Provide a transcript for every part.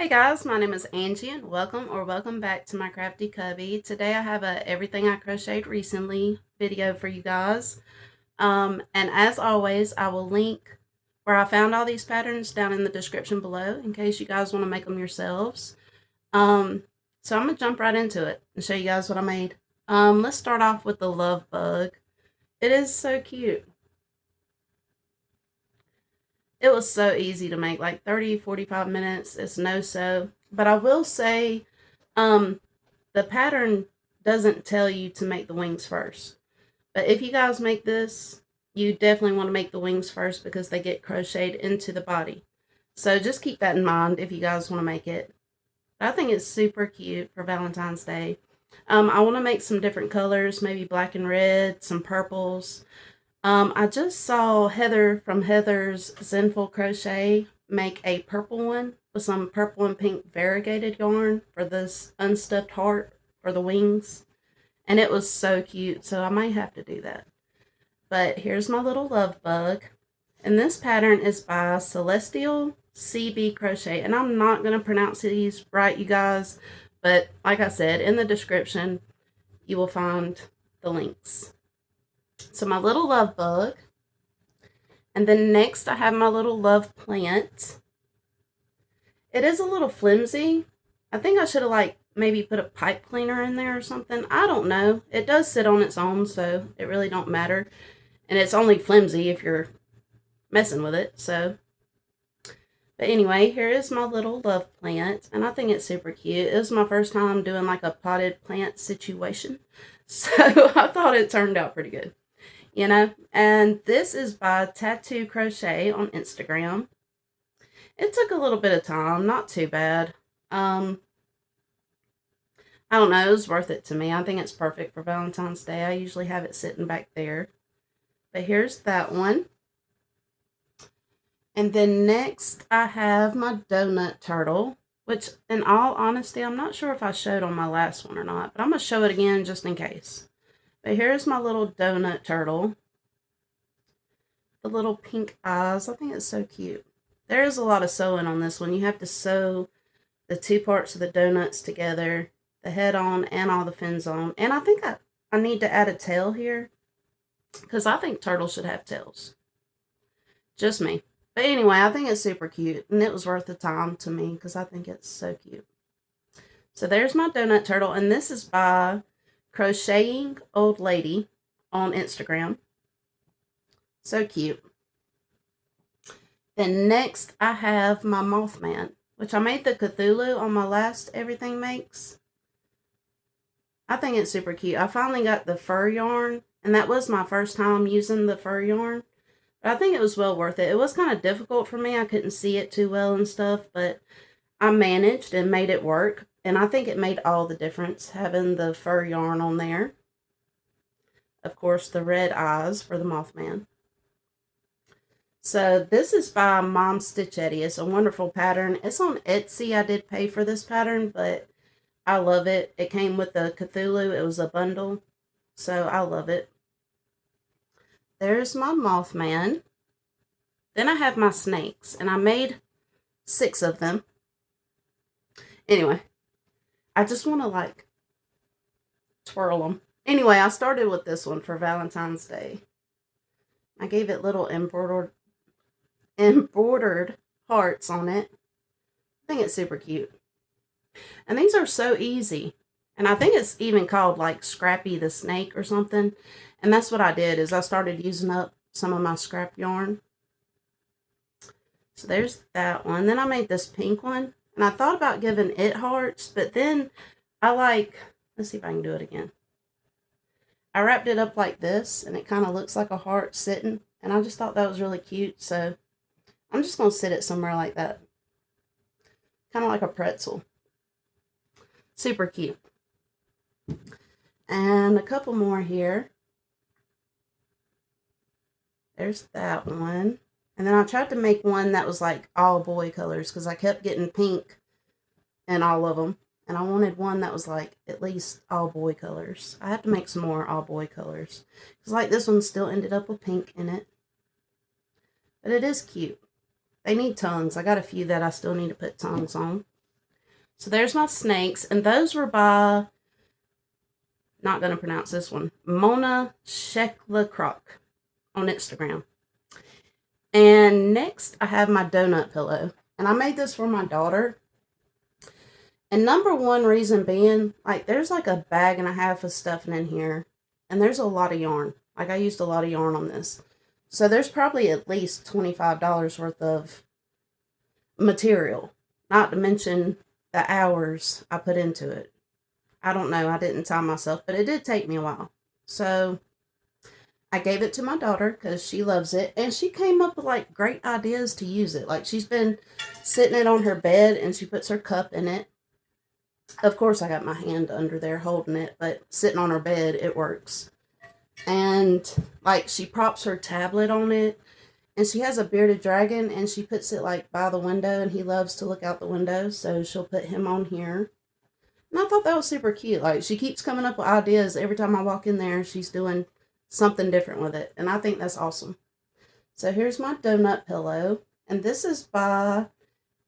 Hey guys, my name is Angie and welcome back to my crafty cubby. Today I have a everything I crocheted recently video for you guys. And as always, I will link where I found all these patterns down in the description below in case you guys want to make them yourselves. So I'm going to jump right into it and show you guys what I made. Let's start off with the love bug. It is so cute. It was so easy to make, like 30-45 minutes. It's no sew. But I will say, the pattern doesn't tell you to make the wings first. But if you guys make this, you definitely want to make the wings first because they get crocheted into the body. So just keep that in mind if you guys want to make it. But I think it's super cute for Valentine's Day. I want to make some different colors, maybe black and red, some purples. I just saw Heather from Heather's Zenful Crochet make a purple one with some purple and pink variegated yarn for this unstuffed heart for the wings. And it was so cute, so I might have to do that. But here's my little love bug. And this pattern is by Celestial CB Crochet. And I'm not going to pronounce these right, you guys. But like I said, in the description, you will find the links. So my little love bug. And then next I have my little love plant. It is a little flimsy. I think I should have maybe put a pipe cleaner in there or something. I don't know. It does sit on its own, so it really don't matter. And it's only flimsy if you're messing with it, so. But anyway, here is my little love plant. And I think it's super cute. It was my first time doing like a potted plant situation. So I thought it turned out pretty good. You know, and this is by Tattoo Crochet on Instagram. It took a little bit of time, not too bad. I don't know, it was worth it to me. I think it's perfect for Valentine's Day. I usually have it sitting back there. But here's that one. And then next I have my donut turtle, which in all honesty, I'm not sure if I showed on my last one or not, but I'm going to show it again just in case. But here's my little donut turtle. The little pink eyes. I think it's so cute. There is a lot of sewing on this one. You have to sew the two parts of the donuts together. The head on and all the fins on. And I think I need to add a tail here. Because I think turtles should have tails. Just me. But anyway, I think it's super cute. And it was worth the time to me. Because I think it's so cute. So there's my donut turtle. And this is by Crocheting Old Lady on Instagram. So cute. Then next I have my Mothman, which I made the Cthulhu on my last Everything Makes. I think it's super cute. I finally got the fur yarn, and that was my first time using the fur yarn. But I think it was well worth it. It was kind of difficult for me. I couldn't see it too well and stuff, but I managed and made it work. And I think it made all the difference having the fur yarn on there. Of course, the red eyes for the Mothman. So this is by Mom Stitchetti. It's a wonderful pattern. It's on Etsy. I did pay for this pattern, but I love it. It came with the Cthulhu. It was a bundle. So I love it. There's my Mothman. Then I have my snakes. And I made 6 of them. Anyway. I just want to twirl them. Anyway, I started with this one for Valentine's Day. I gave it little embroidered hearts on it. I think it's super cute. And these are so easy. And I think it's even called Scrappy the Snake or something. And that's what I did is I started using up some of my scrap yarn. So there's that one. Then I made this pink one. And I thought about giving it hearts. But then let's see if I can do it again. I wrapped it up like this. And it kind of looks like a heart sitting. And I just thought that was really cute. So I'm just going to sit it somewhere like that. Kind of like a pretzel. Super cute. And a couple more here. There's that one. And then I tried to make one that was all boy colors because I kept getting pink in all of them. And I wanted one that was at least all boy colors. I have to make some more all boy colors. Because this one still ended up with pink in it. But it is cute. They need tongues. I got a few that I still need to put tongues on. So there's my snakes, and those were by, not going to pronounce this one, Mona Shekla on Instagram. And next, I have my donut pillow. And I made this for my daughter. And number one reason being, like, there's like a bag and a half of stuffing in here. And there's a lot of yarn. Like, I used a lot of yarn on this. So there's probably at least $25 worth of material. Not to mention the hours I put into it. I don't know. I didn't time myself, but it did take me a while. So I gave it to my daughter because she loves it. And she came up with like great ideas to use it. Like, she's been sitting it on her bed and she puts her cup in it. Of course, I got my hand under there holding it, but sitting on her bed, it works. And like, she props her tablet on it. And she has a bearded dragon and she puts it like by the window, and he loves to look out the window. So she'll put him on here. And I thought that was super cute. Like, she keeps coming up with ideas. Every time I walk in there, she's doing something different with it. And I think that's awesome. So here's my donut pillow. And this is by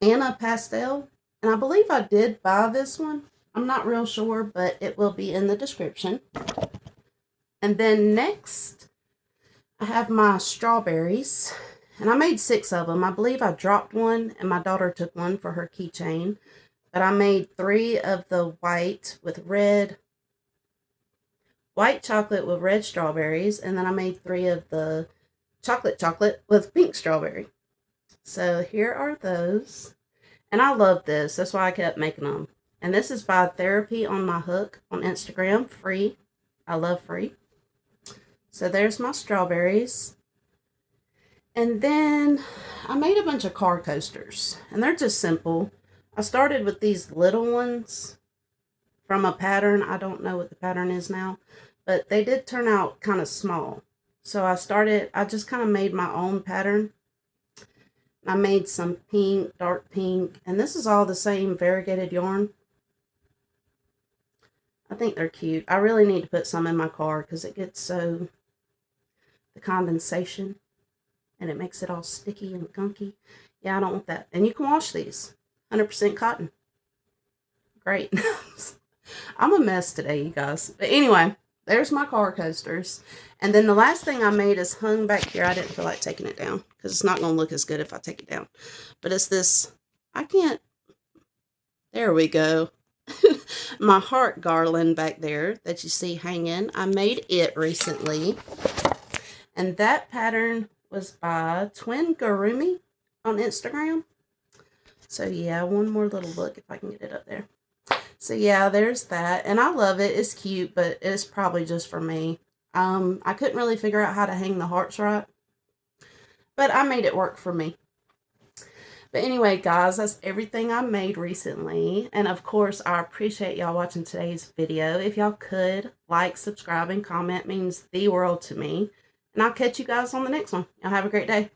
Anna Pastel. And I believe I did buy this one. I'm not real sure, but it will be in the description. And then next, I have my strawberries. And I made 6 of them. I believe I dropped one and my daughter took one for her keychain. But I made 3 of the white chocolate with red strawberries. And then I made 3 of the chocolate with pink strawberry. So here are those. And I love this. That's why I kept making them. And this is by Therapy on My Hook on Instagram. Free. I love free. So there's my strawberries. And then I made a bunch of car coasters. And they're just simple. I started with these little ones from a pattern. I don't know what the pattern is now, but they did turn out kind of small. So I just kind of made my own pattern. I made some pink, dark pink, and this is all the same variegated yarn. I think they're cute. I really need to put some in my car because it gets the condensation, and it makes it all sticky and gunky. Yeah, I don't want that. And you can wash these. 100% cotton. Great. I'm a mess today, you guys. But anyway, there's my car coasters. And then the last thing I made is hung back here. I didn't feel like taking it down because it's not going to look as good if I take it down. But it's this, there we go. My heart garland back there that you see hanging. I made it recently. And that pattern was by Twin Gurumi on Instagram. So yeah, one more little look if I can get it up there. So yeah, there's that. And I love it. It's cute, but it's probably just for me. I couldn't really figure out how to hang the hearts right. But I made it work for me. But anyway, guys, that's everything I made recently. And of course, I appreciate y'all watching today's video. If y'all could like, subscribe, and comment, means the world to me. And I'll catch you guys on the next one. Y'all have a great day.